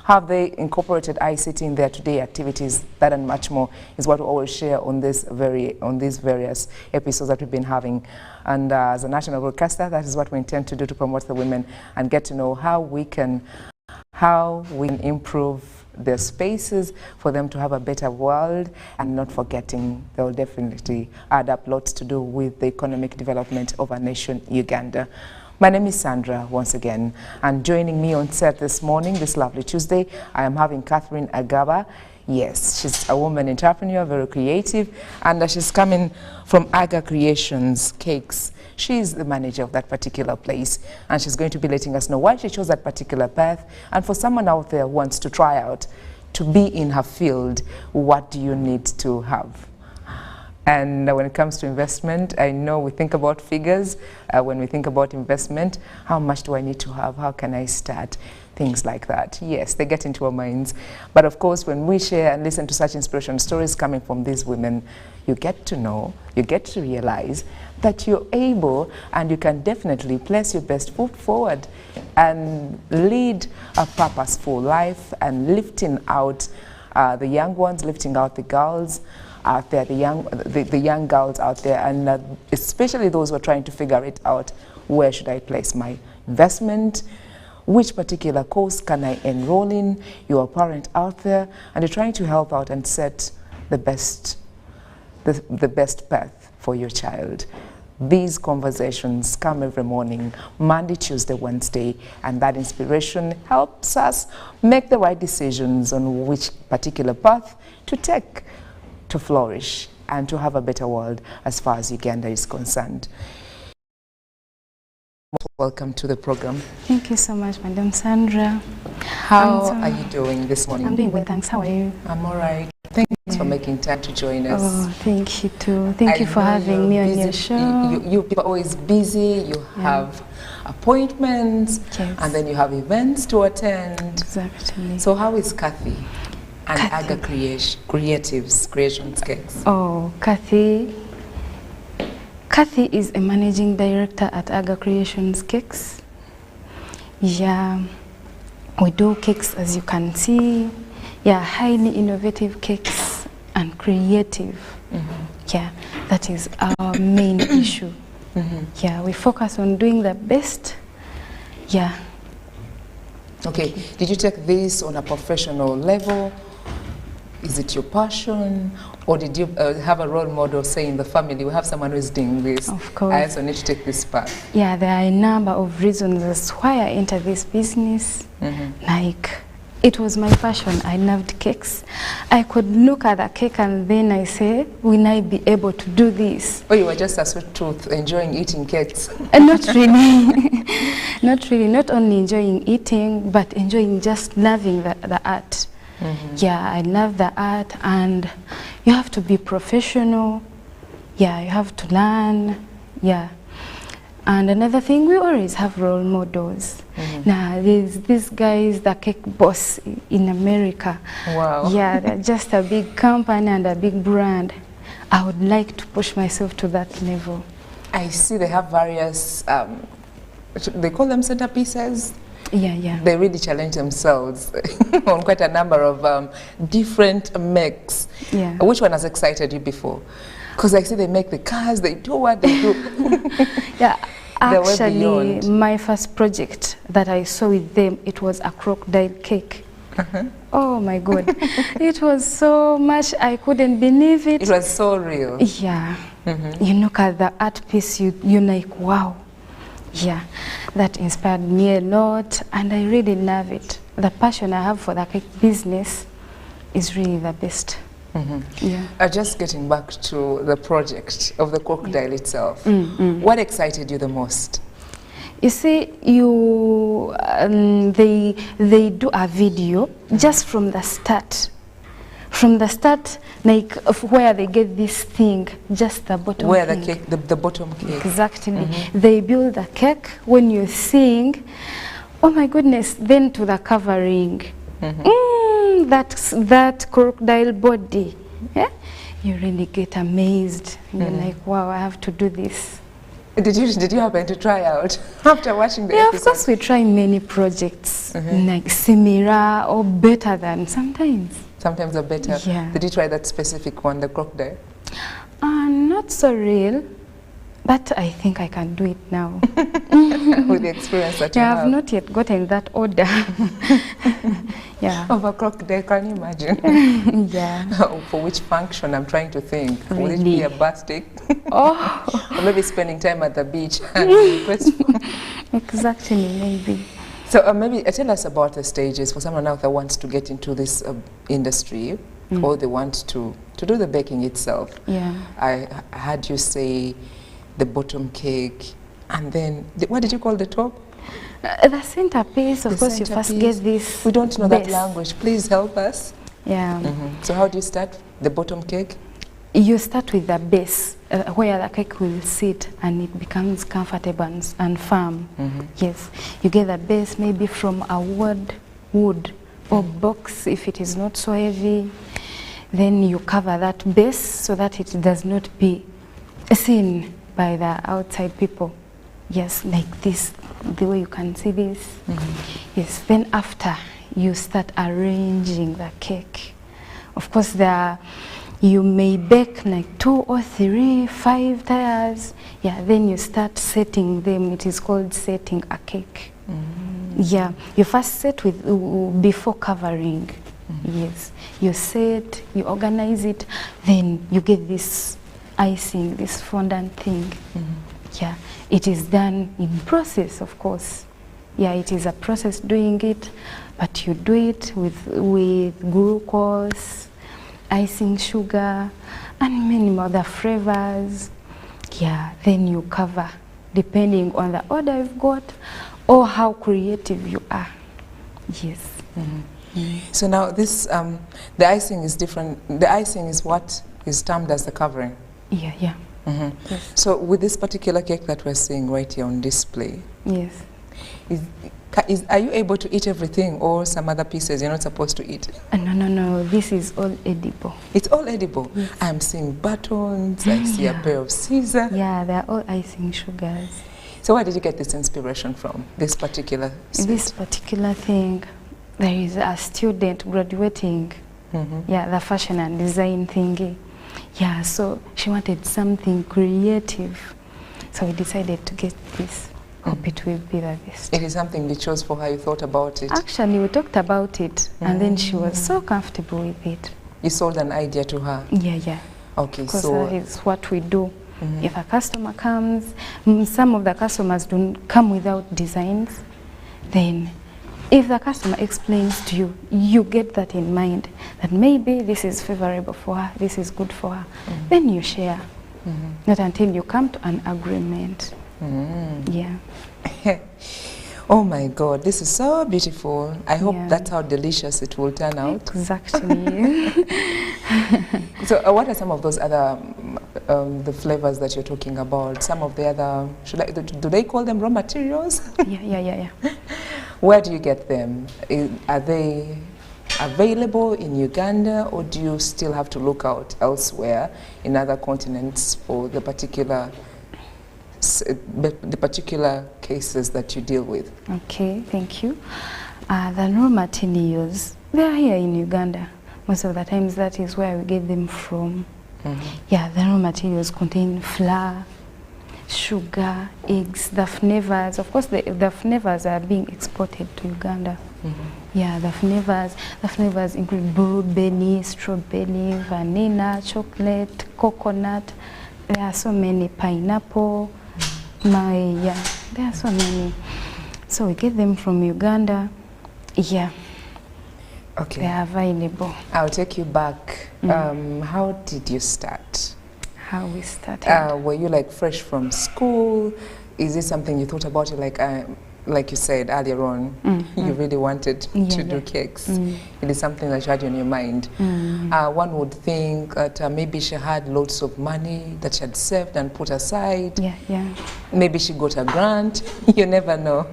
Have they incorporated ICT in their today activities? That and much more is what we always share on these various episodes that we've been having. And as a national broadcaster, that is what we intend to do, to promote the women and get to know how we can improve their spaces for them to have a better world, and not forgetting they will definitely add up lots to do with the economic development of our nation, Uganda. My name is Sandra once again, and joining me on set this morning, this lovely Tuesday, I am having Catherine Agaba. Yes, she's a woman entrepreneur, very creative, and she's coming from Aga Creations Cakes. She's the manager of that particular place, and she's going to be letting us know why she chose that particular path. And for someone out there who wants to try out to be in her field, what do you need to have? And when it comes to investment, I know we think about figures. When we think about investment, how much do I need to have? How can I start? Things like that. Yes, they get into our minds. But of course, when we share and listen to such inspirational stories coming from these women, you get to know, you get to realize that you're able and you can definitely place your best foot forward and lead a purposeful life, and lifting out the young ones, lifting out the girls out there, the young girls out there, and especially those who are trying to figure it out. Where should I place my investment? Which particular course can I enroll in? You're a parent out there and you're trying to help out and set the best path for your child. These conversations come every morning, Monday, Tuesday, Wednesday, and that inspiration helps us make the right decisions on which particular path to take to flourish and to have a better world as far as Uganda is concerned. Welcome to the program. Thank you so much, Madam Sandra. How are you doing this morning? I'm doing well, thanks. How are you? I'm all right. Thanks for making time to join us. Oh, thank you too. Thank you for having me on your show. You people are always busy. You have appointments, yes, and then you have events to attend. Exactly. So how is Kathy and Aga Creations Cakes? Oh, Kathy is a managing director at Aga Creations Cakes. Yeah, we do cakes, as you can see. Yeah, highly innovative cakes and creative. Yeah, that is our main issue. Yeah, we focus on doing the best. Yeah. Okay, did you take this on a professional level? Is it your passion, or did you have a role model, say in the family, we have someone who is doing this? Of course. I also need to take this path. Yeah, there are a number of reasons as why I entered this business. Like, it was my passion. I loved cakes. I could look at a cake and then I say, will I be able to do this? Oh, you were just a sweet tooth, enjoying eating cakes? Not really. Not really. Not only enjoying eating, but enjoying just loving the art. Yeah, I love the art, and you have to be professional. Yeah, you have to learn. Yeah. And another thing, we always have role models. Now, there's this guy is the cake boss in America. Wow. Yeah, they're just a big company and a big brand. I would like to push myself to that level. I see they have various, they call them centerpieces. Yeah. They really challenge themselves on quite a number of different makes. Yeah. Which one has excited you before? Because I see they make the cars, they do what they do. Yeah, actually, my first project that I saw with them, it was a crocodile cake. Oh my God. It was so much, I couldn't believe it. It was so real. Yeah. You look at the art piece, you're like, wow. Yeah, that inspired me a lot, and I really love it. The passion I have for the cake business is really the best. Yeah. Just getting back to the project of the crocodile itself, what excited you the most? You see, they do a video just from the start. From the start, like of where they get this thing, just the bottom where cake. the bottom cake. Exactly. They build the cake. When you sing, oh my goodness, then to the covering. That crocodile body. Yeah? You really get amazed. You're like, wow, I have to do this. Did you happen to try out after watching the Yeah, episode? of course we try many projects, like similar or better than sometimes. Sometimes are better. Yeah. Did you try that specific one, the crocodile? Not so real, but I think I can do it now. With the experience that you Yeah, have. I've not yet gotten that order. Yeah. Of a crocodile, can you imagine? Yeah. For which function? I'm trying to think. Would it Really? be a birthday? Oh, Or maybe spending time at the beach and request for- exactly, maybe. So maybe tell us about the stages for someone out there wants to get into this industry, or they want to do the baking itself. Yeah. I heard you say the bottom cake, and then what did you call the top? The centerpiece, of The course, you first centerpiece. get this. We don't know base. that language. Please help us. Yeah. So how do you start the bottom cake? You start with the base, where the cake will sit and it becomes comfortable and firm. Yes. You get the base maybe from a wood or box if it is not so heavy. Then you cover that base so that it does not be seen by the outside people. Yes, like this, the way you can see this. Yes, then after you start arranging the cake. Of course, you may bake like 2 or 3, 5 tiers. Yeah, then you start setting them. It is called setting a cake. Yeah, you first set with before covering. Yes, you set, you organize it, then you get this icing, this fondant thing. Yeah, it is done in process, of course. Yeah, it is a process doing it, but you do it with glucose, icing sugar, and many other flavors. Yeah, then you cover, depending on the order you've got or how creative you are. Yes. So now this, the icing is different. The icing is what is termed as the covering. Yeah, yeah. Yes. So with this particular cake that we're seeing right here on display, Yes. are you able to eat everything, or some other pieces you're not supposed to eat? No. This is all edible. It's all edible. Yes. I'm seeing buttons, I see a pair of scissors. Yeah, they're all icing sugars. So where did you get this inspiration from, this particular sweet? This particular thing, there is a student graduating, yeah, the fashion and design thingy. Yeah, so she wanted something creative. So we decided to get this. Hope it will be the best. It is something you chose for her, you thought about it. Actually, we talked about it, and then she was so comfortable with it. You sold an idea to her. Yeah, yeah. Okay, Because so that is what we do. If a customer comes, some of the customers don't come without designs, then if the customer explains to you, you get that in mind, that maybe this is favorable for her, this is good for her, then you share. Not until you come to an agreement. Yeah. oh my God, this is so beautiful. I hope Yeah. that's how delicious it will turn out. Exactly. So what are some of those other, the flavors that you're talking about? Some of the other, do they call them raw materials? Yeah. Where do you get them? Are they available in Uganda, or do you still have to look out elsewhere in other continents for the particular cases that you deal with? Okay, thank you. The raw materials, they are here in Uganda. Most of the times that is where we get them from. Yeah, the raw materials contain flour, sugar, eggs, the flavors. Of course, the flavors are being exported to Uganda. Yeah, the flavors include blueberry, strawberry, vanilla, chocolate, coconut. There are so many, pineapple, yeah, there are so many. So we get them from Uganda. Yeah. Okay. They are available. I'll take you back. How did you start? How we started. Were you like fresh from school? Is it something you thought about it like you said earlier on, you really wanted to do cakes? It is something that you had in your mind. One would think that maybe she had lots of money that she had saved and put aside. Yeah. Maybe she got a grant. You never know.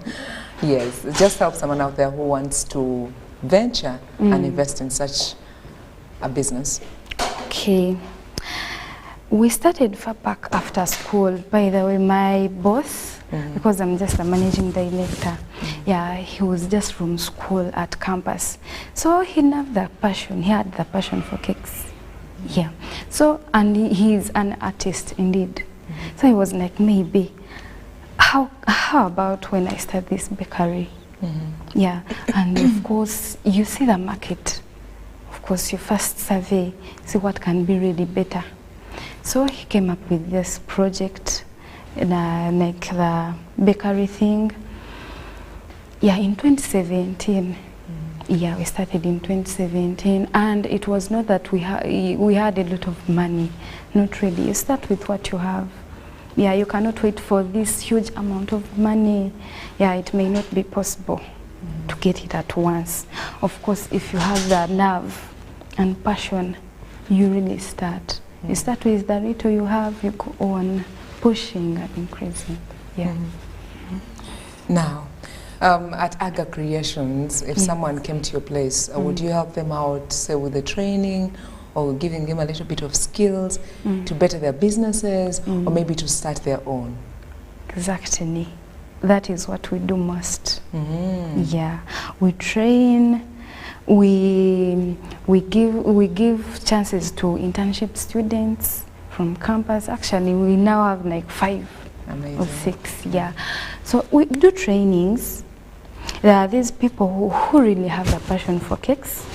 Yes, just help someone out there who wants to venture and invest in such a business. Okay. We started far back after school. By the way, my boss, because I'm just a managing director, yeah, he was just from school at campus. So he loved the passion, he had the passion for cakes. Yeah. So, and he's an artist indeed. So he was like, maybe, how about when I start this bakery? Yeah, and of course, you see the market. Of course, you first survey, see what can be really better. So he came up with this project, like the bakery thing. Yeah, in 2017. Yeah, we started in 2017, and it was not that we had a lot of money. Not really. You start with what you have. Yeah, you cannot wait for this huge amount of money. Yeah, it may not be possible to get it at once. Of course, if you have the nerve and passion, you really start. You start with the little you have, you go on pushing and increasing. Yeah. Now, at Aga Creations, if someone came to your place, would you help them out, say, with the training, or giving them a little bit of skills to better their businesses, or maybe to start their own? Exactly. That is what we do most. Yeah, we train. We give chances to internship students from campus. Actually, we now have like 5 or 6. Yeah, so we do trainings. There are these people who really have a passion for cakes.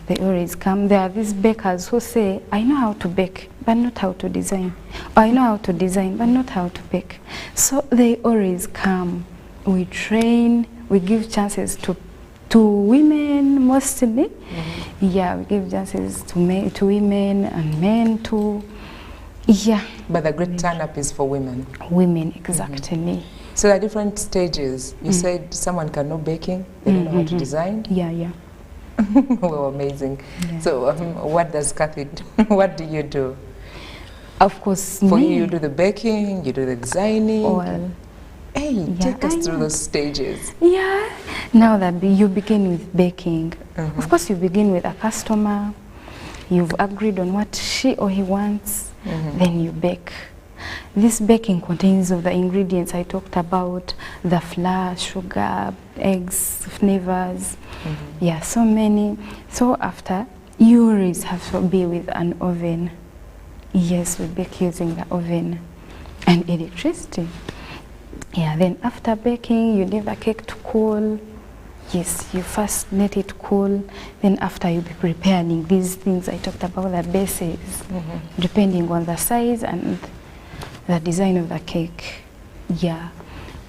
They always come. There are these bakers who say, I know how to bake, but not how to design. Or I know how to design, but not how to bake. So they always come. We train, we give chances to women mostly. Yeah, we give chances to women and men too. Yeah. But the great turn-up is for women. Women, exactly. So there are different stages. You said someone can know baking, they don't know how to design. Yeah, yeah. Well, amazing. Yeah. So what does Kathy do? What do you do? Of course, for you do the baking, you do the designing. Well, hey, take us through those stages. Yeah. Now that you begin with baking, of course you begin with a customer. You've agreed on what she or he wants, then you bake. This baking contains of the ingredients I talked about, the flour, sugar, eggs, flavors, yeah, so many. So after, you always have to be with an oven. Yes, we bake using the oven and electricity. Yeah, then after baking, you leave the cake to cool. Yes, you first let it cool, then after you'll be preparing these things I talked about, the bases, depending on the size and the design of the cake. Yeah,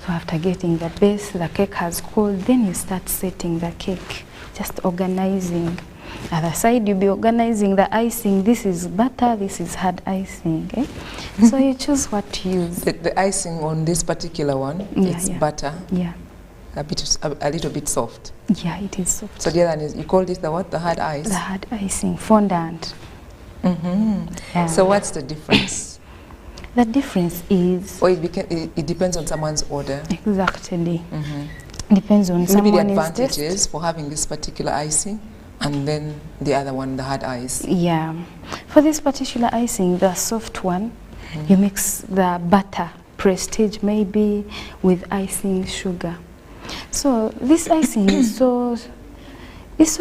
so after getting the base, the cake has cooled, then you start setting the cake, just organizing. Other side, you'll be organizing the icing. This is butter, this is hard icing. Eh? So you choose what to use. The icing on this particular one, it's butter. Yeah. A little bit soft. Yeah, it is soft. So the other one is, you call this the what? The hard ice? The hard icing, fondant. Yeah. So what's the difference? The difference is... Or it depends on someone's order. Exactly. Depends on someone's maybe the advantages for having this particular icing, and then the other one, the hard ice. Yeah. For this particular icing, the soft one, you mix the butter, prestige maybe, with icing sugar. So this icing is so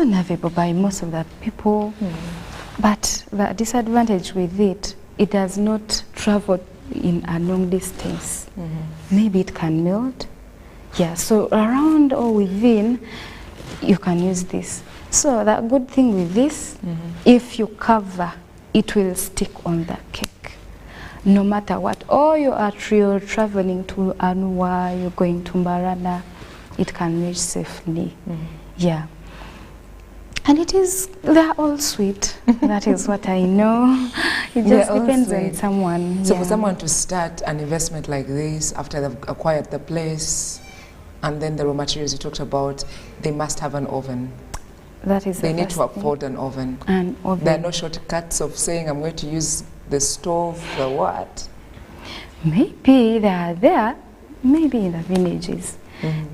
navigable by most of the people, but the disadvantage with it, it does not travel in a long distance. Maybe it can melt. Yeah, so around or within, you can use this. So the good thing with this, if you cover, it will stick on the cake. No matter what. Or you're traveling to Anua, you're going to Mbarana, it can reach safely. Yeah. And they're all sweet. That is what I know. It just depends on someone. So for someone to start an investment like this, after they've acquired the place, and then the raw materials you talked about, they must have an oven. That is they need to afford an oven. There are no shortcuts of saying I'm going to use the stove, the what? Maybe they are there, maybe in the villages.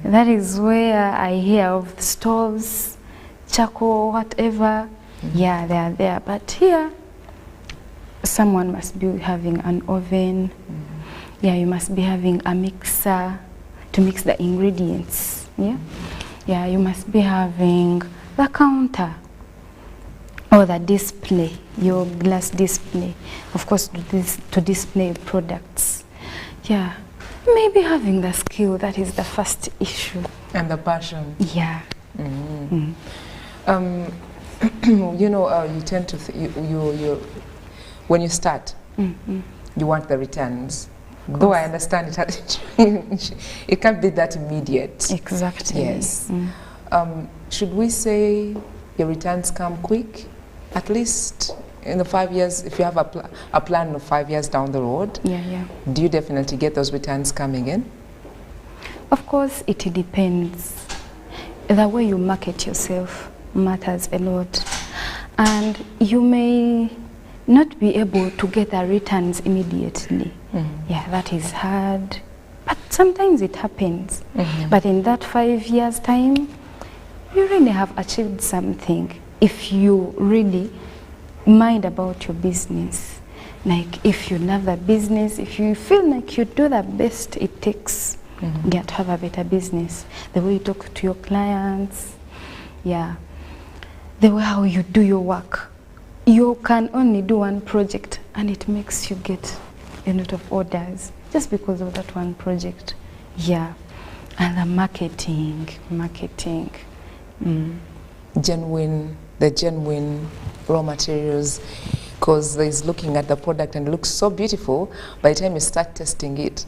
That is where I hear of stoves, charcoal, whatever. Yeah, they are there. But here, someone must be having an oven. Yeah, you must be having a mixer to mix the ingredients. Yeah, yeah, you must be having the counter or the display, your glass display, of course, to display products. Yeah, maybe having the skill, that is the first issue. And the passion. Yeah. You know, you tend to, when you start, you want the returns. Though I understand it can't be that immediate. Exactly. Yes. Should we say your returns come quick? At least in the 5 years, if you have a plan of 5 years down the road, do you definitely get those returns coming in? Of course, it depends. The way you market yourself matters a lot. And you may not be able to get the returns immediately. Yeah, that is hard. But sometimes it happens. But in that 5 years' time, you really have achieved something if you really mind about your business. Like if you love the business, if you feel like you do the best it takes, to have a better business. The way you talk to your clients, yeah. The way how you do your work. You can only do one project and it makes you get a lot of orders just because of that one project. Yeah. And the marketing. The genuine raw materials, because there's looking at the product and it looks so beautiful. By the time you start testing it,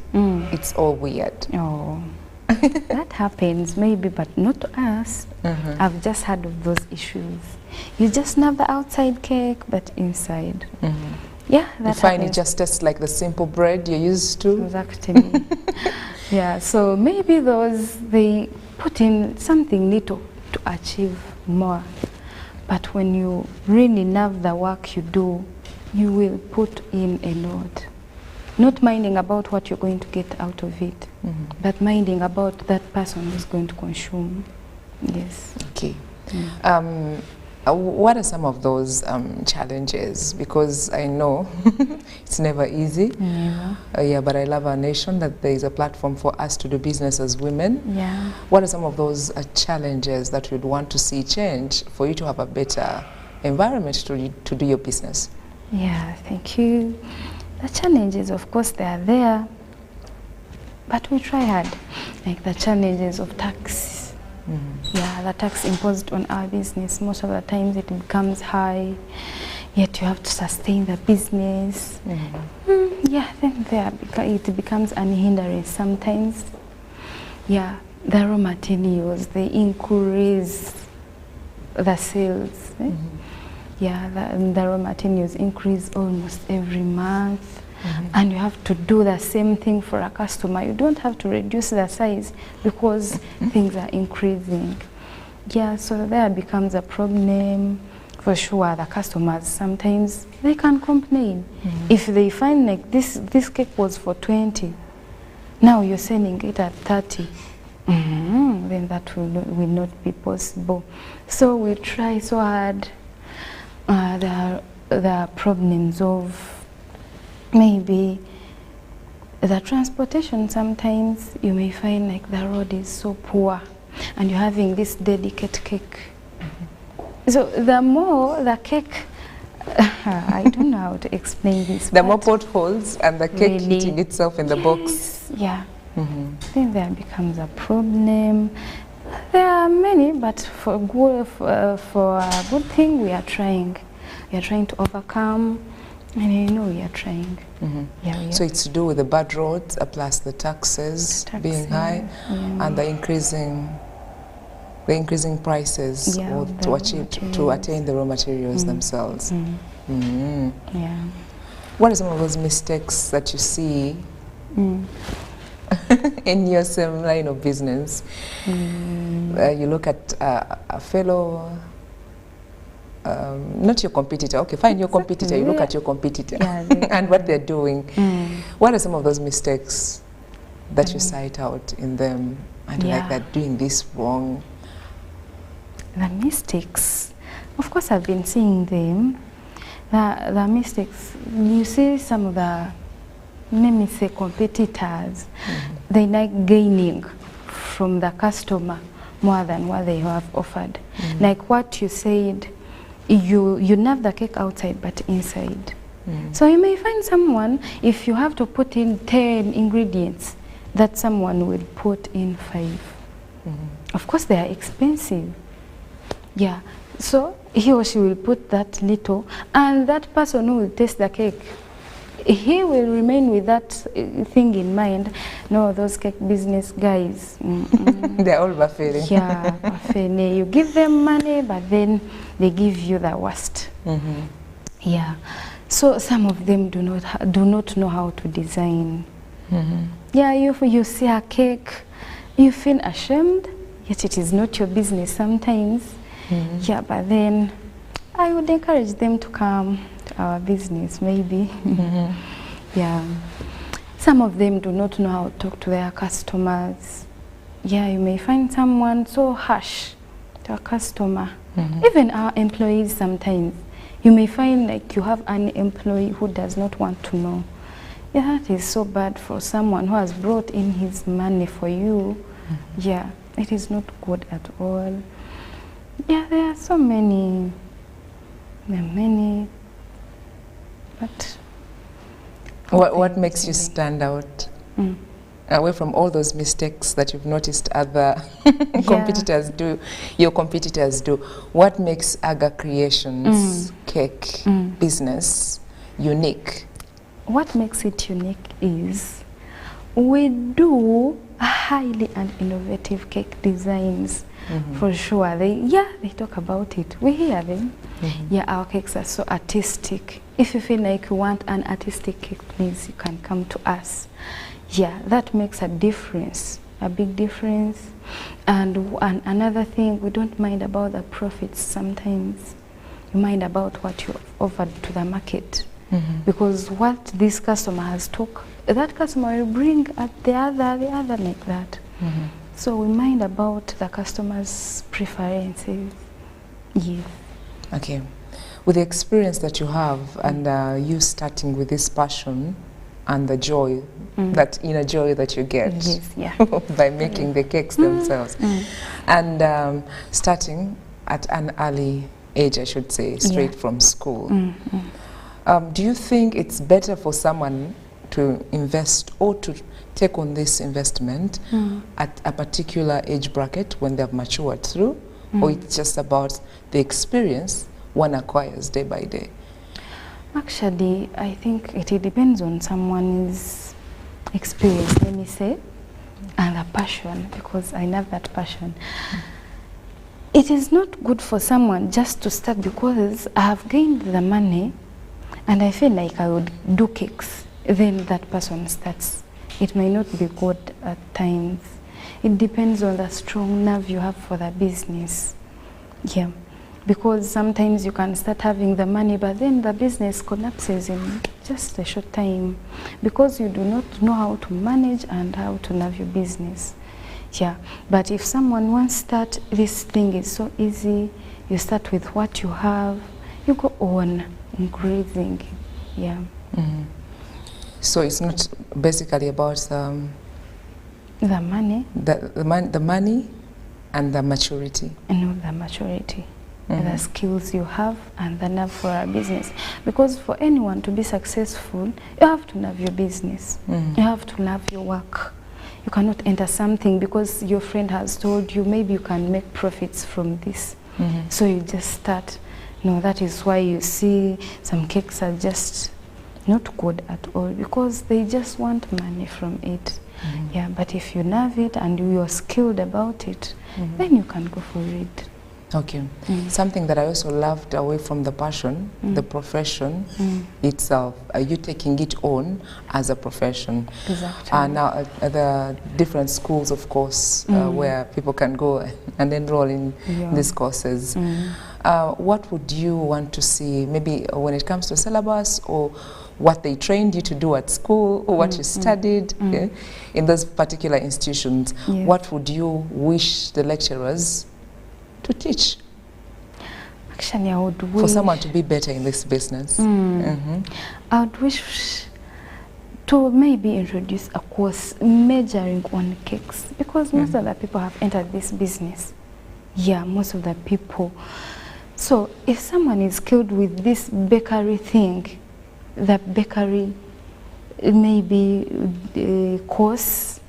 it's all weird. Oh, that happens maybe, but not to us. I've just heard of those issues. You just love the outside cake, but inside. Yeah, that you find happens. it just tastes like the simple bread you're used to. Exactly. Yeah, so maybe they put in something little to achieve more. But when you really love the work you do, you will put in a lot. Not minding about what you're going to get out of it, but minding about that person who's going to consume. Yes. Okay. What are some of those challenges? Because I know it's never easy. Yeah, but I love our nation that there is a platform for us to do business as women. Yeah. What are some of those challenges that you'd want to see change for you to have a better environment to do your business? Yeah, thank you. The challenges, of course, they are there, but we try hard. Like the challenges of tax. Yeah, the tax imposed on our business, most of the times it becomes high, yet you have to sustain the business. Yeah, then it becomes a hindrance sometimes. Yeah, the raw materials, they increase the sales. Yeah, the raw materials increase almost every month. And you have to do the same thing for a customer. You don't have to reduce the size because things are increasing. Yeah, so there becomes a problem. For sure, the customers sometimes they can complain. If they find like this cake was for 20, now you're selling it at 30, then that will not be possible. So we try so hard. There are problems of maybe the transportation. Sometimes you may find like the road is so poor and you're having this delicate cake. So the more the cake, I don't know how to explain this. The more potholes and the cake really hitting itself in the box. Yeah. Then there becomes a problem. There are many, but for a good thing we are trying. We are trying to overcome. And I know we are trying. Yeah, so it's to do with the bad roads, plus the taxes being high, and the increasing prices to attain the raw materials themselves. Yeah. What are some of those mistakes that you see in your same line of business? You look at a fellow. Not your competitor. Okay, fine, your competitor. You look at your competitor and what they're doing. What are some of those mistakes that you cite out in them and you're like, they're doing this wrong? The mistakes, of course, I've been seeing them. the mistakes, you see some of the, let me say, competitors, they like gaining from the customer more than what they have offered. Like what you said, you nerve the cake outside but inside. So you may find someone, if you have to put in 10 ingredients, that someone will put in 5. Of course they are expensive. Yeah, so he or she will put that little, and that person who will taste the cake, he will remain with that thing in mind. No, those cake business guys. They're all buffering. Yeah, buffering. You give them money, but then they give you the worst. Yeah, so some of them do not know how to design. Yeah, you see a cake, you feel ashamed, yet it is not your business sometimes. Yeah, but then I would encourage them to come to our business, maybe. Yeah, some of them do not know how to talk to their customers. Yeah, you may find someone so harsh to a customer. Even our employees sometimes. You may find like you have an employee who does not want to know. Yeah, that is so bad for someone who has brought in his money for you. Yeah, it is not good at all. Yeah, there are so many. There are many. But what makes you stand out away from all those mistakes that you've noticed other competitors do, your competitors do? What makes Aga Creations cake business unique? What makes it unique is we do highly and innovative cake designs. For sure, they talk about it. We hear them. Yeah, our cakes are so artistic. If you feel like you want an artistic cake, please, you can come to us. Yeah, that makes a difference, a big difference. And another thing, we don't mind about the profits sometimes. You mind about what you offered to the market. Because what this customer has took, that customer will bring at the other like that. So we mind about the customer's preferences. Yes. Okay. With the experience that you have and you starting with this passion and the joy, that inner joy that you get by making the cakes themselves, and starting at an early age, I should say, straight from school, do you think it's better for someone to invest or to take on this investment at a particular age bracket when they've matured through, or it's just about the experience one acquires day by day? Actually, I think it depends on someone's experience, let me say, and the passion, because I love that passion. It is not good for someone just to start because I have gained the money and I feel like I would do cakes. Then that person starts. It may not be good at times. It depends on the strong nerve you have for the business. Yeah, because sometimes you can start having the money, but then the business collapses in just a short time because you do not know how to manage and how to love your business. Yeah, but if someone wants to start, this thing is so easy. You start with what you have, you go on increasing. Yeah. So it's not basically about the money. The money and the maturity. No, the maturity. The skills you have and the love for our business. Because for anyone to be successful, you have to love your business. You have to love your work. You cannot enter something because your friend has told you maybe you can make profits from this. So you just start. No, that is why you see some cakes are just not good at all because they just want money from it. Yeah, but if you love it and you're skilled about it, then you can go for it. Okay. Something that I also loved away from the passion, the profession itself, you taking it on as a profession. Exactly. Now, the different schools, of course, where people can go and enroll in these courses. What would you want to see, maybe when it comes to syllabus or what they trained you to do at school or what you studied in those particular institutions? What would you wish the lecturers to teach? Actually, I would wish... For someone to be better in this business. I would wish to maybe introduce a course measuring on cakes, because most of the people have entered this business. Yeah, most of the people. So if someone is skilled with this bakery thing, the bakery maybe course,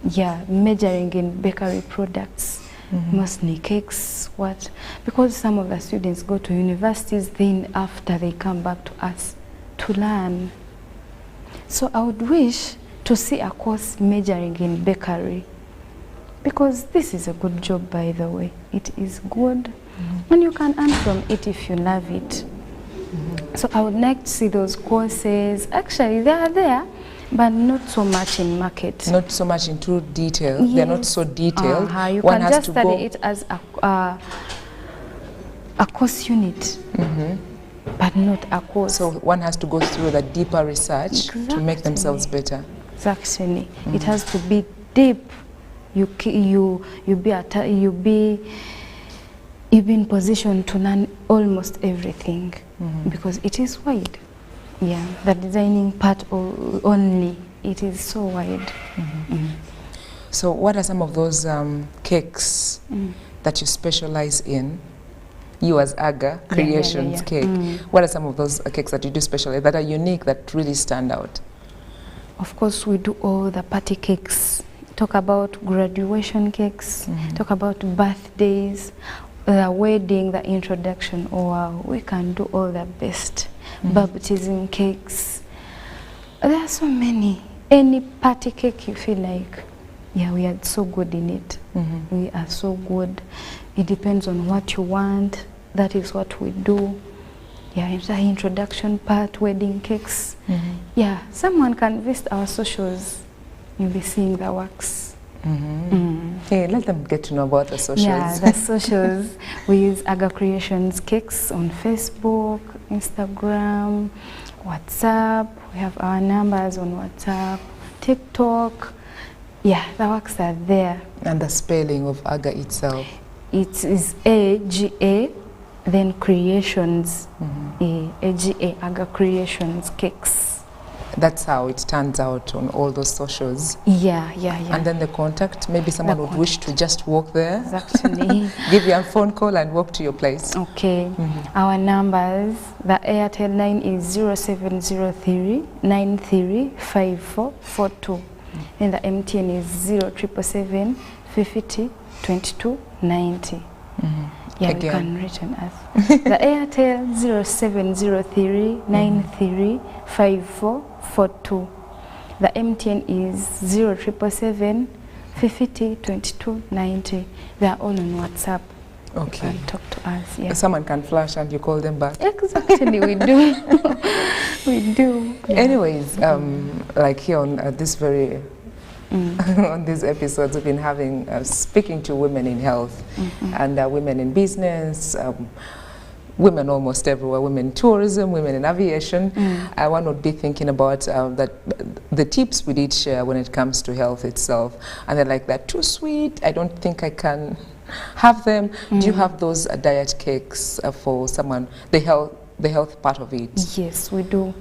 yeah, measuring in bakery products, mostly cakes, what? Because some of the students go to universities, then after they come back to us to learn. So I would wish to see a course majoring in bakery, because this is a good job, by the way. It is good, and you can earn from it if you love it. So I would like to see those courses. Actually, they are there, but not so much in market. Not so much into detail. Yes. They're not so detailed. You One can just study it as a course unit. But not a course. So one has to go through the deeper research to make themselves better. Exactly. It has to be deep. You be in position to learn almost everything, because it is wide. Yeah, the designing part only, it is so wide. So what are some of those cakes that you specialize in? You as Aga Creations Cake. What are some of those cakes that you do specialize, that are unique, that really stand out? Of course, we do all the party cakes. Talk about graduation cakes, talk about birthdays, the wedding, the introduction, or we can do all the best. Baptism cakes. There are so many. Any party cake you feel like, yeah, we are so good in it. We are so good. It depends on what you want. That is what we do. Yeah, it's the introduction part, wedding cakes. Yeah, someone can visit our socials. You'll be seeing the works. Hey, let them get to know about the socials. Yeah, the socials. We use Aga Creations Cakes on Facebook, Instagram, WhatsApp. We have our numbers on WhatsApp, TikTok. Yeah, the works are there. And the spelling of Aga itself? It is A-G-A, then Creations. A-G-A, Aga Creations Cakes. That's how it turns out on all those socials. Yeah. And then the contact, maybe someone would wish to just walk there. Exactly. Give you a phone call and walk to your place. Okay. Our numbers, the Airtel line is 0703 935442. And the MTN is 0777 50 22 90. Yeah, Again. you can reach on us. The Airtel 0703 935442. The MTN is 0777 50 22 90. They are all on WhatsApp. Okay. You can talk to us. Yeah. Someone can flash and you call them back. Exactly, we do. We do. Yeah. Anyways, like here on this very on these episodes, we've been having speaking to women in health and women in business, women almost everywhere, women in tourism, women in aviation. One would be thinking about the tips we did share when it comes to health itself, and they're like, they're too sweet, I don't think I can have them. Do you have those diet cakes for someone, the health part of it? Yes, we do.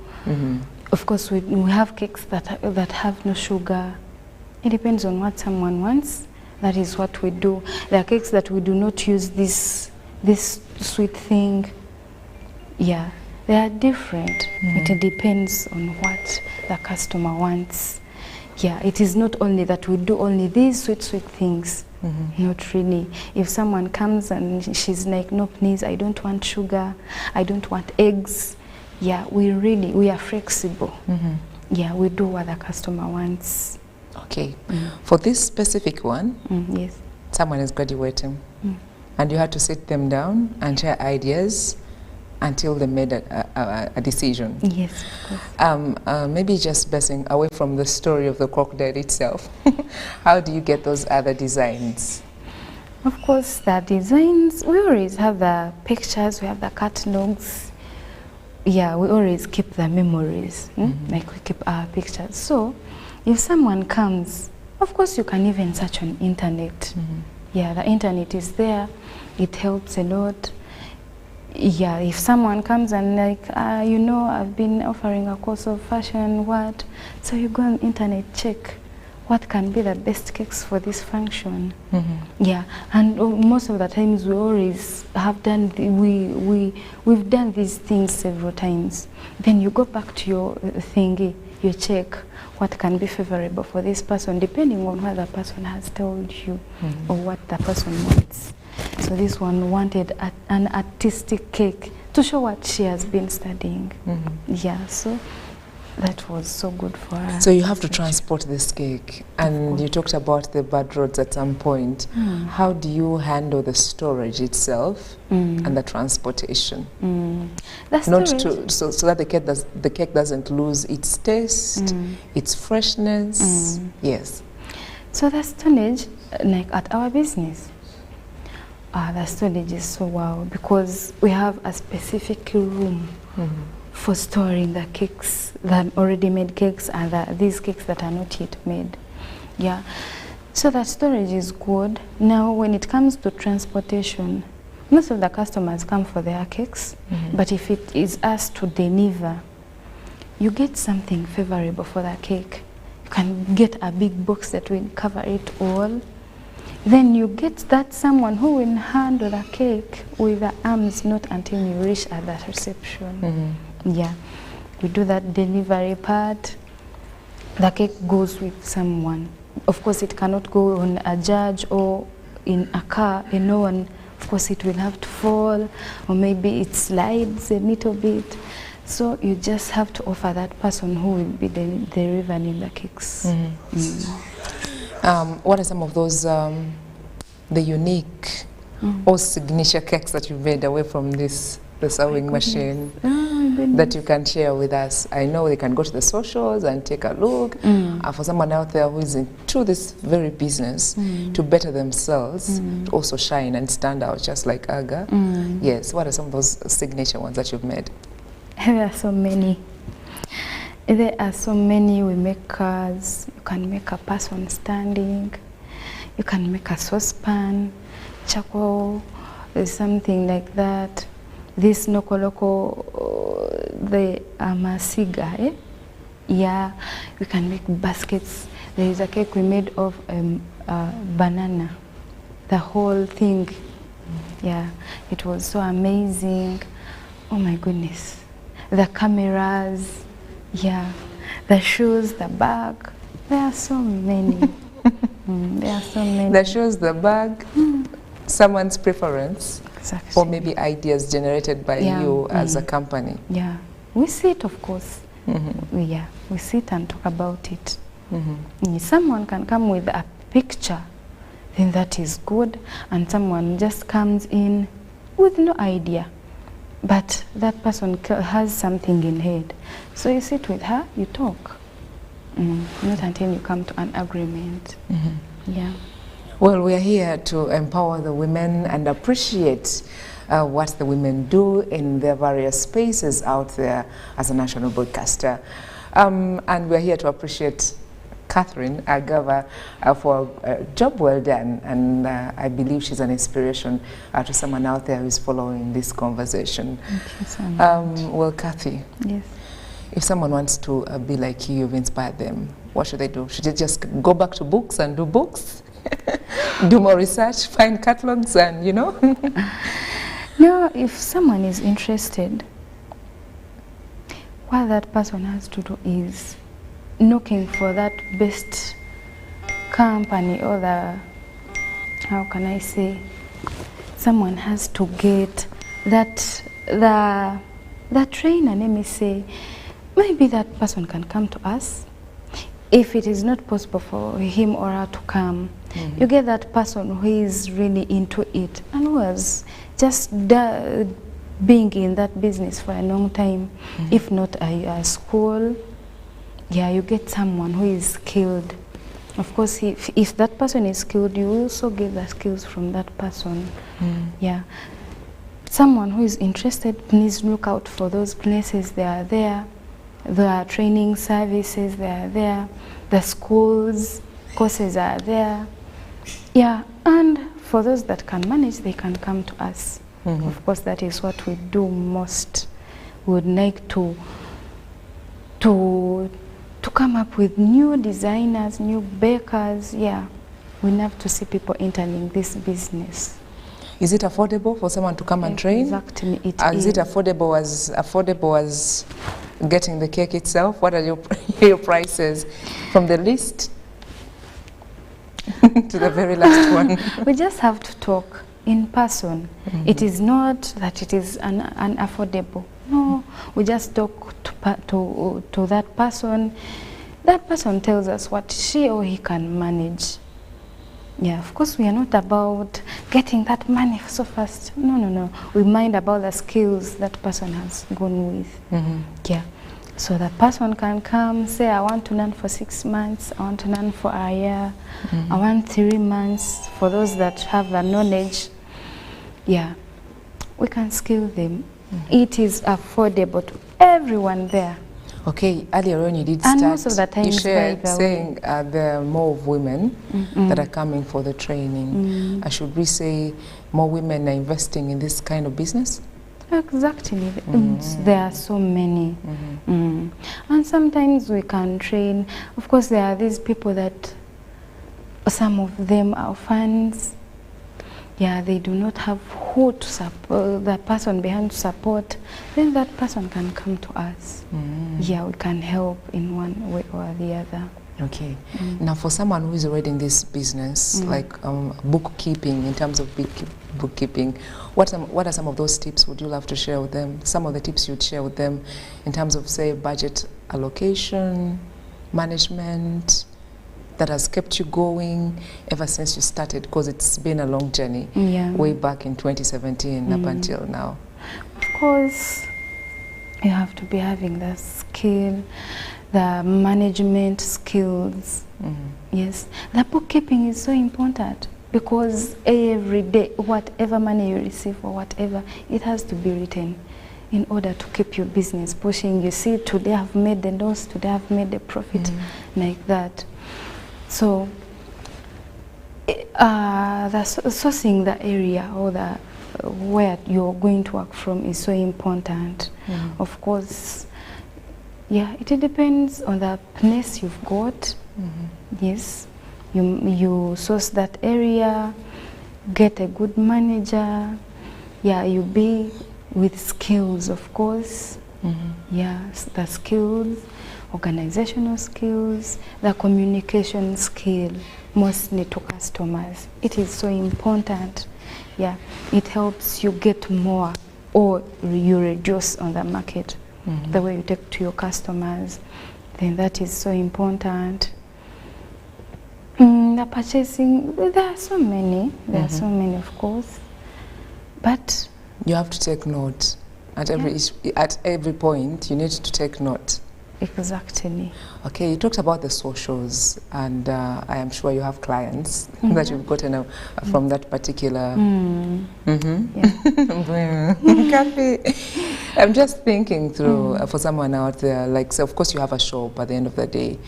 Of course, we have cakes that have no sugar. It depends on what someone wants. That is what we do. There are cakes that we do not use this sweet thing. Yeah, they are different. It depends on what the customer wants. Yeah, it is not only that we do only these sweet things. Not really. If someone comes and she's like, no, please, I don't want sugar, I don't want eggs. Yeah, we are flexible. Yeah, we do what the customer wants. Okay. For this specific one, yes, someone is graduating, and you had to sit them down and share ideas until they made a decision. Yes, of course. Maybe just basing away from the story of the crocodile itself, how do you get those other designs? Of course, the designs, we always have the pictures, we have the catalogs. Yeah, we always keep the memories, like we keep our pictures. So, if someone comes, of course you can even search on internet. Yeah, the internet is there. It helps a lot. yeah, if someone comes and like, you know, I've been offering a course of fashion, what? So you go on internet, check what can be the best cakes for this function. Yeah, and most of the times we always have done, we've done these things several times. Then you go back to your thingy, you check what can be favorable for this person, depending on what the person has told you or what the person wants. So this one wanted an artistic cake to show what she has been studying. Yeah, so that was so good for her. So you have to transport this cake, and you talked about the bad roads at some point. How do you handle the storage itself and the transportation? The storage, Not to, so that the cake doesn't lose its taste, its freshness. Yes. So the storage, like at our business, the storage is so wow, because we have a specific room for storing the cakes, the already made cakes, and these cakes that are not yet made. Yeah, so that storage is good. Now when it comes to transportation, most of the customers come for their cakes, but if it is us to deliver, you get something favorable for the cake. You can get a big box that will cover it all. Then you get that someone who will handle the cake with the arms, not until you reach at that reception. Yeah, we do that delivery part. The cake goes with someone. Of course, it cannot go on a judge or in a car alone. Of course, it will have to fall, or maybe it slides a little bit. So you just have to offer that person who will be delivering the cakes. What are some of those, the unique or signature cakes that you've made away from the sewing machine that you can share with us? I know they can go to the socials and take a look. For someone out there who is into this very business to better themselves, to also shine and stand out just like Aga. Yes, what are some of those signature ones that you've made? There are so many. There are so many. We make cars. You can make a person standing. You can make a saucepan, charcoal, something like that. This nokoloko, the amasiga, yeah. We can make baskets. There is a cake we made of banana. The whole thing, yeah. It was so amazing. Oh my goodness. The cameras, yeah. The shoes, the bag. There are so many. There are so many. The shoes, the bag, someone's preference. Exactly. Or maybe ideas generated by you as a company. Yeah, we sit, of course. Yeah, we sit and talk about it. Someone can come with a picture, then that is good, and someone just comes in with no idea, but that person has something in head. So you sit with her, you talk, not until you come to an agreement. Yeah. Well, we are here to empower the women and appreciate what the women do in their various spaces out there as a national broadcaster. And we're here to appreciate Catherine Agava for a job well done. And I believe she's an inspiration to someone out there who's following this conversation. Thank you so much. Well, Kathy, yes. If someone wants to be like you, you've inspired them, what should they do? Should they just go back to books and do books? Do more research, find catalogs, and No, if someone is interested, what that person has to do is looking for that best company, or how can I say, someone has to get that, the trainer, let me say, maybe that person can come to us. If it is not possible for him or her to come, you get that person who is really into it and who has just being in that business for a long time, if not a school. Yeah, you get someone who is skilled. Of course, if that person is skilled, you also get the skills from that person. Yeah, someone who is interested, please look out for those places. They are there. There are training services, they are there. The schools, courses are there. Yeah, and for those that can manage, they can come to us. Of course, that is what we do most. We would like to come up with new designers, new bakers. Yeah, we love to see people entering this business. Is it affordable for someone to come and train? Exactly, it is. Is it affordable as getting the cake itself? What are your prices from the least to the very last one? We just have to talk in person. It is not that it is unaffordable. No, we just talk to that person. That person tells us what she or he can manage. Yeah, of course we are not about getting that money so fast. No, no, no. We mind about the skills that person has gone with. Yeah. So the person can come, say, I want to learn for 6 months, I want to learn for a year, I want 3 months. For those that have the knowledge, yeah, we can skill them. It is affordable to everyone there. Okay, earlier on you did and start, most of the times, you shared saying there are more of women that are coming for the training. Should we say more women are investing in this kind of business? Exactly. There are so many. And sometimes we can train. Of course, there are these people that, some of them are orphans. Yeah, they do not have who to support, the person behind to support. Then that person can come to us. Yeah, we can help in one way or the other. Okay. Now, for someone who is already in this business, like bookkeeping, in terms of bookkeeping, what are some of those tips would you love to share with them? Some of the tips you'd share with them in terms of, say, budget allocation, management, that has kept you going ever since you started, because it's been a long journey, way back in 2017 up until now. Of course, you have to be having the skill, the management skills. Yes, the bookkeeping is so important, because every day, whatever money you receive or whatever, it has to be written in order to keep your business pushing. You see, today I've made the loss, today I've made the profit, like that. So, sourcing the area or where you're going to work from is so important. Of course, yeah, it depends on the place you've got. Yes, you source that area, get a good manager. Yeah, you be with skills, of course. Yeah, the skills, organizational skills, the communication skill, mostly to customers. It is so important. Yeah, it helps you get more, or you reduce on the market. The way you take to your customers, then that is so important. The purchasing, there are so many. There are so many, of course. But you have to take note. At every point, you need to take note. Exactly. Okay, you talked about the socials, and I am sure you have clients that you've gotten from that particular. I'm just thinking through for someone out there, like, so of course you have a shop at the end of the day,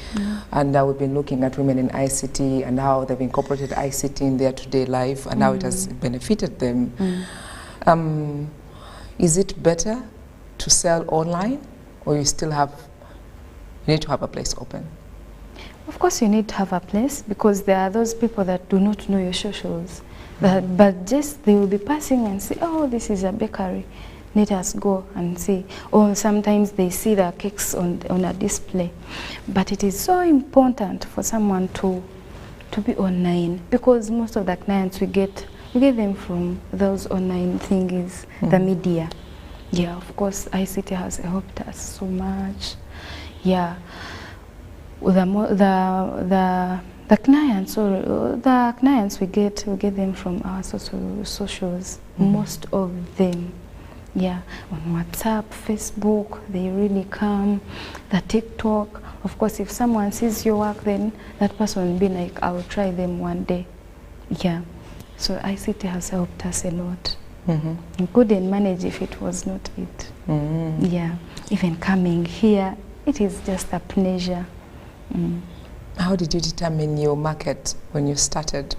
and we've been looking at women in ICT and how they've incorporated ICT in their today life and how it has benefited them. Is it better to sell online, or you still have? You need to have a place open? Of course you need to have a place, because there are those people that do not know your socials. But just they will be passing and say, oh, this is a bakery, let us go and see. Or sometimes they see the cakes on a display. But it is so important for someone to be online, because most of the clients we get them from those online thingies, the media. Yeah, of course ICT has helped us so much. Yeah, the clients, or the clients we get them from our socials. Most of them, yeah, on WhatsApp, Facebook, they really come. The TikTok, of course, if someone sees your work, then that person will be like, I will try them one day. Yeah, so ICT has helped us a lot. We couldn't manage if it was not it. Yeah, even coming here, it is just a pleasure. How did you determine your market when you started?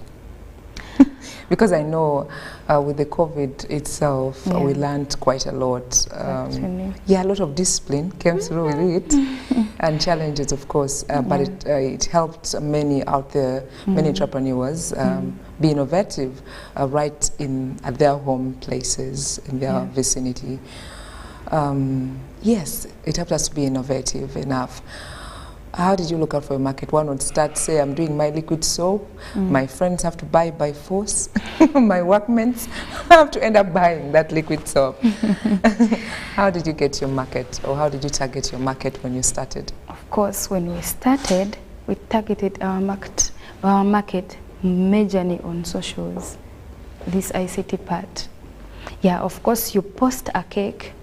Because I know with the COVID itself, we learned quite a lot. Yeah, a lot of discipline came through with it, and challenges, of course, but it helped many out there, many entrepreneurs be innovative right at their home places, in their vicinity. Yes, it helped us to be innovative enough. How did you look out for a market? One would start, say, I'm doing my liquid soap. My friends have to buy by force. My workmates have to end up buying that liquid soap. How did you get your market, or how did you target your market when you started? Of course, when we started, we targeted our market majorly on socials, this ICT part. Yeah, of course, you post a cake,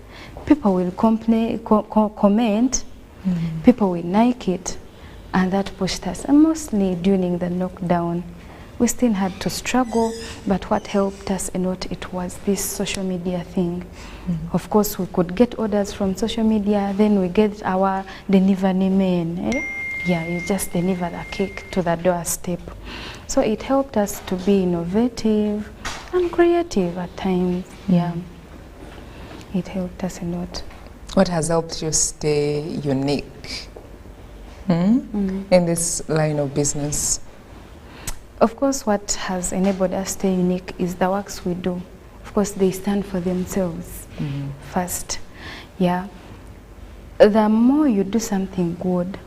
people will comment, people will like it, and that pushed us. And mostly during the lockdown, we still had to struggle, but what helped us a lot, it was this social media thing. Of course, we could get orders from social media, then we get our delivery man. Yeah, you just deliver the cake to the doorstep. So it helped us to be innovative and creative at times. Yeah, it helped us a lot. What has helped you stay unique in this line of business? Of course, what has enabled us to stay unique is the works we do. Of course, they stand for themselves first. Yeah, the more you do something good,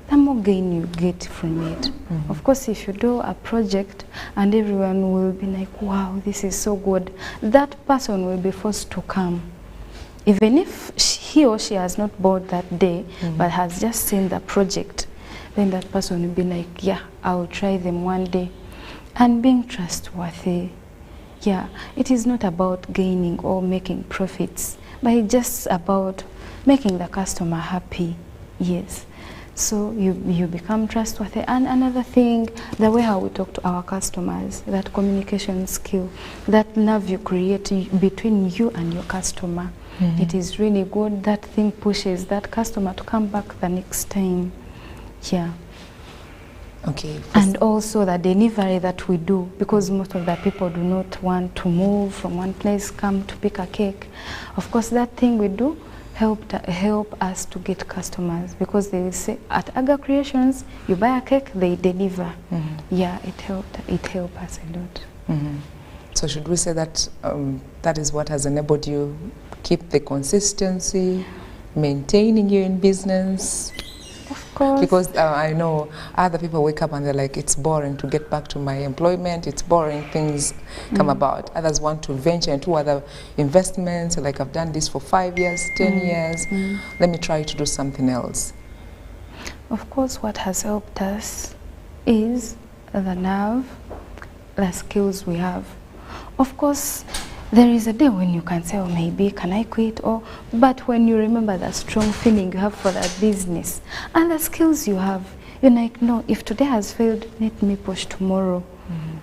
the more gain you get from it. Of course, if you do a project and everyone will be like, wow, this is so good, that person will be forced to come. Even if he or she has not bought that day, but has just seen the project, then that person will be like, yeah, I'll try them one day. And being trustworthy. Yeah, it is not about gaining or making profits, but it's just about making the customer happy. Yes. So you become trustworthy. And another thing, the way how we talk to our customers, that communication skill, that love you create between you and your customer. It is really good. That thing pushes that customer to come back the next time. Yeah. Okay. And also the delivery that we do, because most of the people do not want to move from one place, come to pick a cake. Of course, that thing we do help us to get customers, because they will say, at Aga Creations, you buy a cake, they deliver. Yeah, it helped us a lot. So should we say that that is what has enabled you keep the consistency, maintaining you in business? Of course. Because I know other people wake up and they're like, it's boring to get back to my employment, it's boring, things come about. Others want to venture into other investments, like I've done this for 5 years, 10 years, let me try to do something else. Of course, what has helped us is the nerve, the skills we have. Of course, there is a day when you can say, oh, maybe can I quit? But when you remember that strong feeling you have for that business and the skills you have, you're like, no, if today has failed, let me push tomorrow.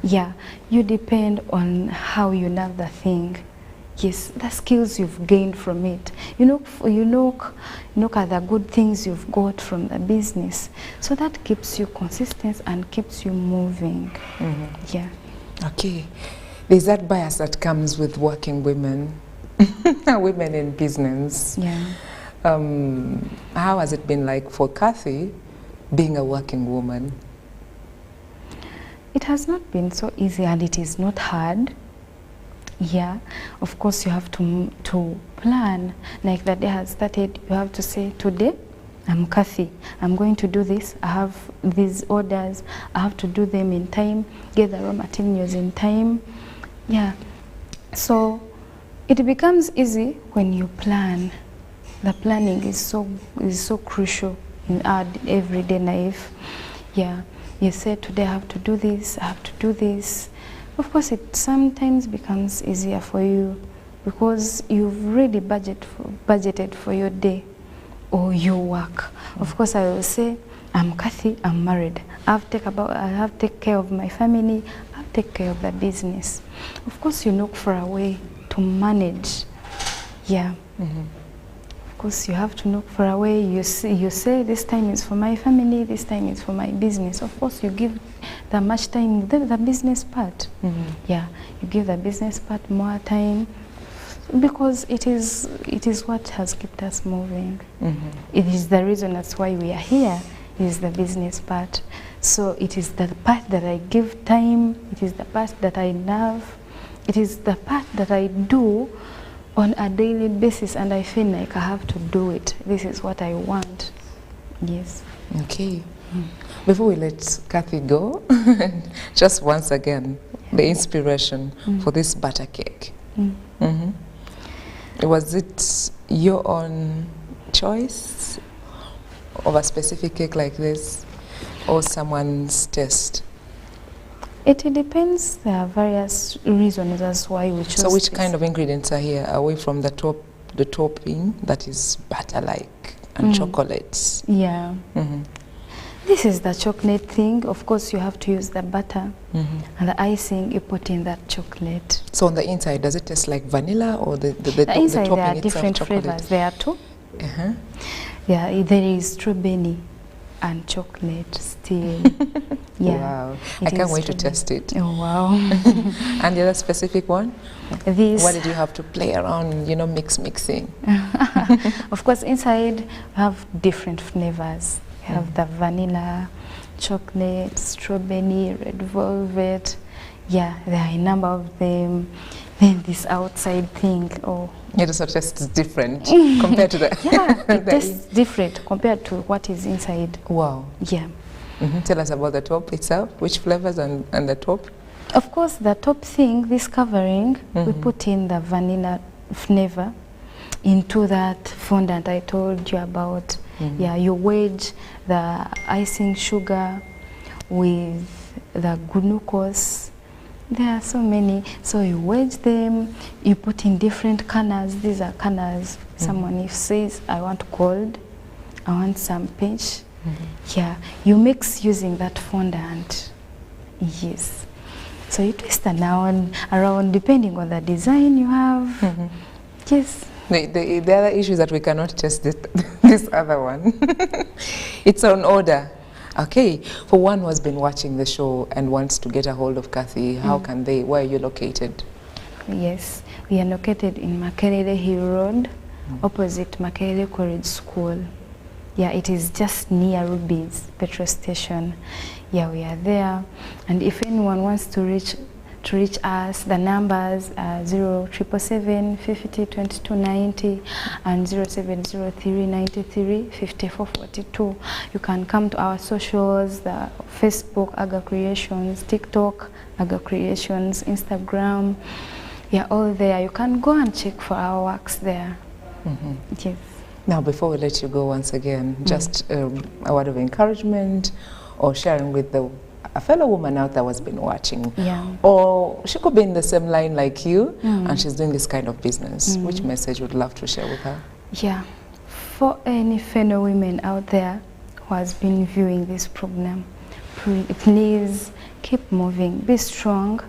Yeah, you depend on how you love the thing. Yes, the skills you've gained from it. You look at the good things you've got from the business. So that keeps you consistent and keeps you moving. Yeah. Okay. There's that bias that comes with working women, women in business. Yeah. How has it been like for Kathy, being a working woman? It has not been so easy, and it is not hard. Yeah, of course you have to plan. Like the day has started, you have to say, today I'm Kathy, I'm going to do this, I have these orders, I have to do them in time, get the raw materials in time. Yeah, so it becomes easy when you plan. The planning is so crucial in our everyday life. Yeah, you say today I have to do this, I have to do this. Of course, it sometimes becomes easier for you because you've really budgeted for your day or your work. Of course, I will say, I'm Kathy, I'm married. I have to take care of my family, I have to take care of the business. Of course, you look for a way to manage. Yeah. Of course, you have to look for a way. You say this time is for my family, this time is for my business. Of course, you give that much time the business part. Yeah, you give the business part more time because it is what has kept us moving. It is the reason that's why we are here. It is the business part. So it is the part that I give time. It is the part that I love. It is the part that I do on a daily basis, and I feel like I have to do it. This is what I want. Yes. Okay. Before we let Kathy go, just once again, the inspiration for this butter cake. Was it your own choice of a specific cake like this, or someone's taste? It depends. There are various reasons as why we chose. So which this. kind of ingredients are here, away from the topping that is butter-like and chocolates? Yeah. This is the chocolate thing. Of course, you have to use the butter, and the icing you put in that chocolate. So on the inside, does it taste like vanilla, or the inside topping there are itself different chocolate? flavors. There are two. Yeah, there is strawberry and chocolate still. Yeah. Wow. I can't wait to test it. Oh, wow. And the other specific one? This. What did you have to play around, mixing? Of course, inside we have different flavors. We have the vanilla, chocolate, strawberry, red velvet. Yeah, there are a number of them. Then this outside thing, It also tastes different compared to the... Yeah, it tastes different compared to what is inside. Wow. Yeah. Tell us about the top itself, which flavors and the top? Of course, the top thing, this covering, we put in the vanilla flavor into that fondant I told you about. Yeah, you wedge the icing sugar with the glucose. There are so many. So you wedge them, you put in different colors. These are colors. Someone if says, I want gold, I want some peach. Yeah, you mix using that fondant. Yes. So you twist around depending on the design you have. Yes. The other issue is that we cannot test this other one. It's on order. Okay, for one who has been watching the show and wants to get a hold of Kathy, how can they, where are you located? Yes, we are located in Makerere Hill Road, opposite Makerere College School. Yeah, it is just near Ruby's petrol station. Yeah, we are there. And if anyone wants to reach us, the numbers are 0777 50 22 90 and 0703 93 54 42. You can come to our socials, the Facebook, Aga Creations, TikTok, Aga Creations, Instagram. Yeah, all there. You can go and check for our works there. Yes. Now, before we let you go once again, just a word of encouragement or sharing with a fellow woman out there who has been watching. Yeah. Or she could be in the same line like you and she's doing this kind of business. Which message would you love to share with her? Yeah. For any fellow women out there who has been viewing this program, please keep moving, be strong.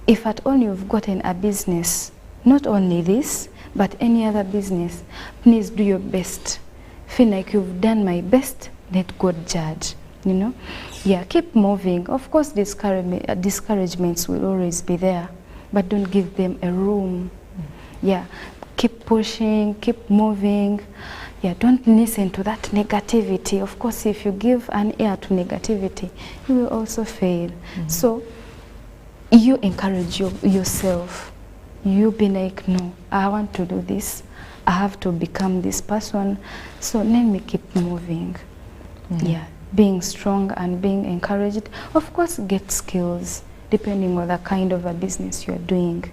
If at all you've gotten a business, not only this, but any other business, please do your best. Feel like you've done my best, let God judge, Yeah, keep moving. Of course, discouragements will always be there, but don't give them a room. Yeah, keep pushing, keep moving. Yeah, don't listen to that negativity. Of course, if you give an ear to negativity, you will also fail. So, you encourage yourself. You be like, no, I want to do this. I have to become this person. So let me keep moving. Yeah, being strong and being encouraged. Of course, get skills depending on the kind of a business you're doing.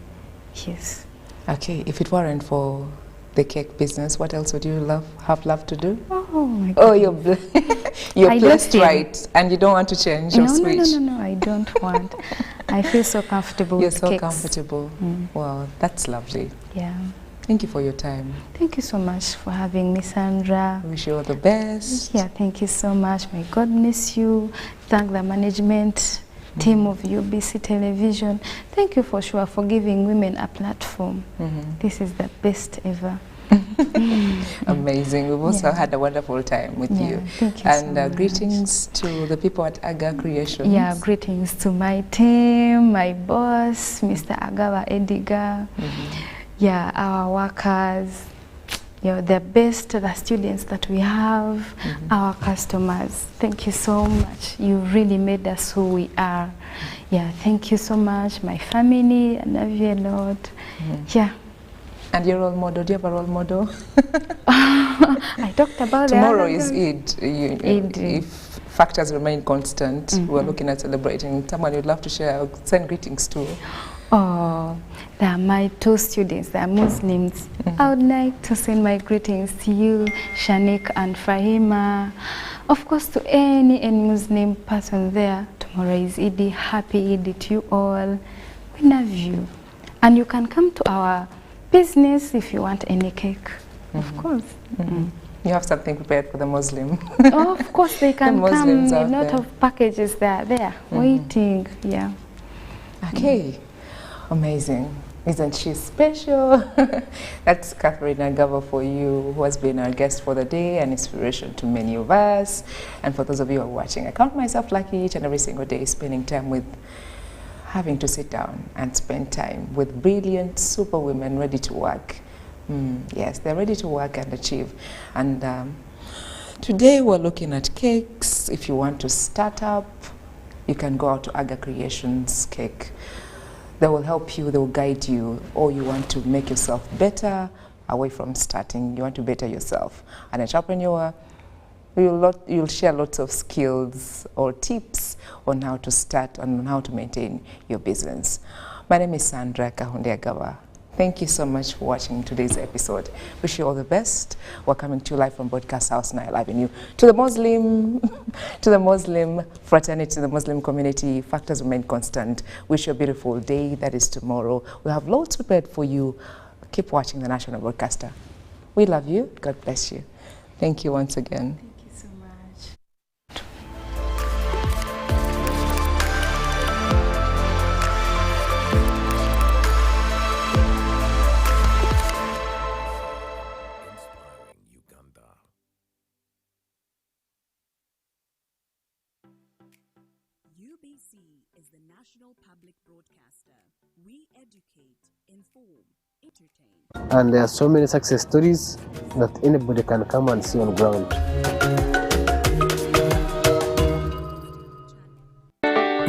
Yes. Okay, if it weren't for the cake business, what else would you have loved to do? Oh my God. Oh, you're blessed, right? And you don't want to change your switch? No, I don't want. I feel so comfortable with You're so cakes. comfortable. Wow, that's lovely. Yeah. Thank you for your time. Thank you so much for having me, Sandra. Wish you all the best. Yeah, thank you so much. May God bless you. Thank the management team of UBC Television. Thank you for sure for giving women a platform. This is the best ever. Amazing. We've also had a wonderful time with you. Thank you and so much. Greetings to the people at Aga Creations. Yeah, greetings to my team, my boss, Mr. Agawa Ediga. Yeah, our workers, the best, the students that we have, our customers. Thank you so much. You really made us who we are. Yeah, thank you so much. My family, I love you a lot. Yeah. And your role model, do you have a role model? I talked about Tomorrow is Eid. Eid. If factors remain constant, we're looking at celebrating. Someone you'd love to share, send greetings to. Oh, they are my 2 students, they are Muslims. I would like to send my greetings to you, Shanik and Fahima. Of course, to any Muslim person there. Tomorrow is Eid. Happy Eid to you all. We love you. And you can come to our business if you want any cake, of course. You have something prepared for the Muslim. Oh, of course, they can The come. Muslims A out lot there. of packages there, waiting. Yeah. Okay. Amazing. Isn't she special? That's Catherine Agava for you, who has been our guest for the day, an inspiration to many of us. And for those of you who are watching, I count myself lucky each and every single day spending time with, having to sit down and spend time with brilliant super women ready to work. Yes, they're ready to work and achieve. And today we're looking at cakes. If you want to start up, you can go out to Aga Creations Cake. They will help you, they will guide you, or you want to make yourself better away from starting, you want to better yourself. An entrepreneur, you'll share lots of skills or tips on how to start and on how to maintain your business. My name is Sandra Kahunde. Thank you so much for watching today's episode. Wish you all the best. We're coming to you live from Broadcast House, Nile Avenue. To the Muslim fraternity, to the Muslim community, factors remain constant. Wish you a beautiful day. That is tomorrow. We have loads prepared for you. Keep watching the National Broadcaster. We love you. God bless you. Thank you once again. Thank you so much. UBC is the national public broadcaster. We educate, inform, entertain. And there are so many success stories that anybody can come and see on ground.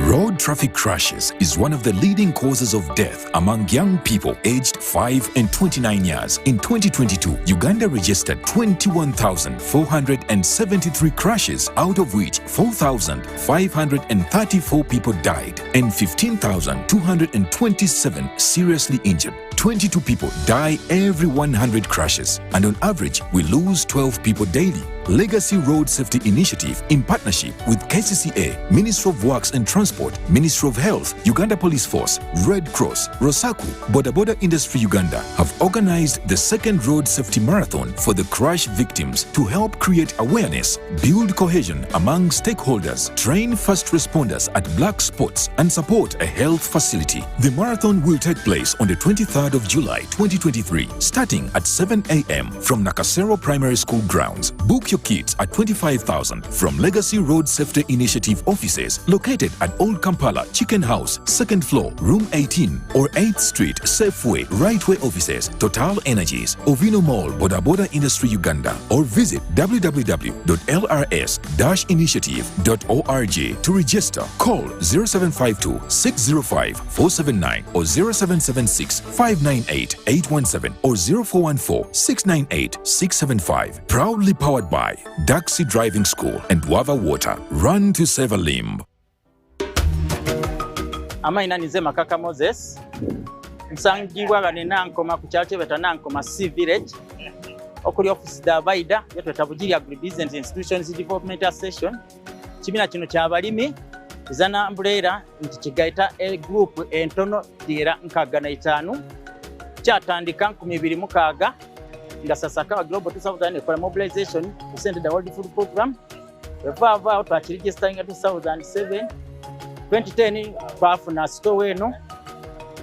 Road traffic crashes is one of the leading causes of death among young people aged 5 and 29 years. In 2022, Uganda registered 21,473 crashes, out of which 4,534 people died and 15,227 seriously injured. 22 people die every 100 crashes, and on average, we lose 12 people daily. Legacy Road Safety Initiative, in partnership with KCCA, Ministry of Works and Transport, Ministry of Health, Uganda Police Force, Red Cross, Rosaku, Boda Boda Industry Uganda, have organized the second Road Safety Marathon for the crash victims to help create awareness, build cohesion among stakeholders, train first responders at black spots, and support a health facility. The marathon will take place on the 23rd of July 2023, starting at 7 a.m. from Nakasero Primary School grounds. Book your kits at 25,000 from Legacy Road Safety Initiative offices located at Old Kampala Chicken House, 2nd floor, room 18, or 8th Street, Safeway, Rightway offices, Total Energies, Ovino Mall, Boda Boda Industry Uganda, or visit www.lrs-initiative.org to register. Call 0752-605-479 or 0776-598-817 or 0414-698-675. Proudly powered by Daxi Driving School and Wava Water. Run to save a limb. Amaina nize Makaka Moses. Nsangibwa banenankoma ku kyalo kyebeta Nankoma C Village. Okuli office da Baida yetweta Bugiri Agribusiness Institutions Development Association. Kibina kino kyabalimi zana umbrella nti kigaita a group entono dira nkaga na 5 kyatandika 2026 nga sasa kawa Global 2000 ekola mobilization to send the World Food Program. Weva twakiregister nga 2007 2010 bafuna store eno.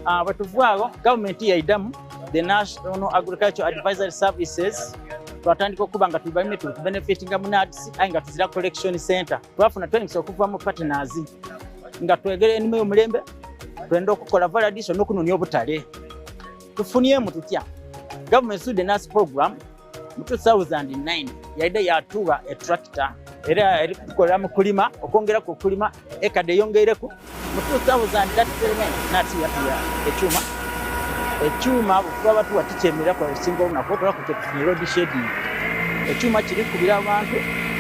Batuvaawo government yaidamu the National Agricultural Advisory Services twatandika okuba nga tubalime tubenefitinga mu NADS aye nga tuzira collection center twafuna trainings okuva mu partners nga twegere enime y'omulembe twenda okukola validation n'okunonya obutale tufuniemu tutya government student nurse program mu 2009 yaide yatuwa a tractor era eri kukolera mu kulima okwongera ku kulima ekade yongereku mu 2000 nati yatuwa ekyuma bukuba batu watikyemera kwa singo olunaku ku road shading ekyuma kiri kubira abantu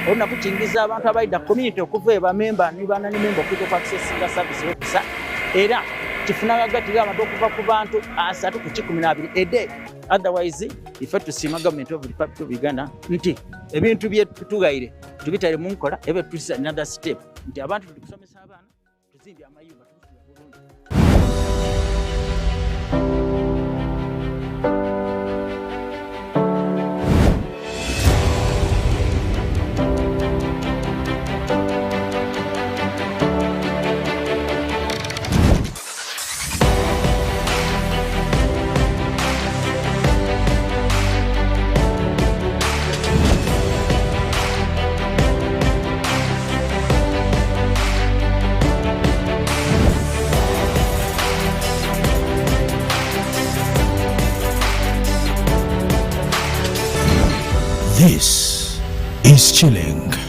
olunaku kingiza abantu abaida community okuva ebamemba nibana ne member okuita ku accessinga service okusa era kifuna agatira abantu okuva ku bantu 3 ku 12 a day. Otherwise ife tusima government of the Republic of Uganda nti ebintu bye tugaire tubitale mu nkola ebe tusa another step nti abantu tukusomesa abana tuzimbye amayumba tukusula bulungi. This is Chilling.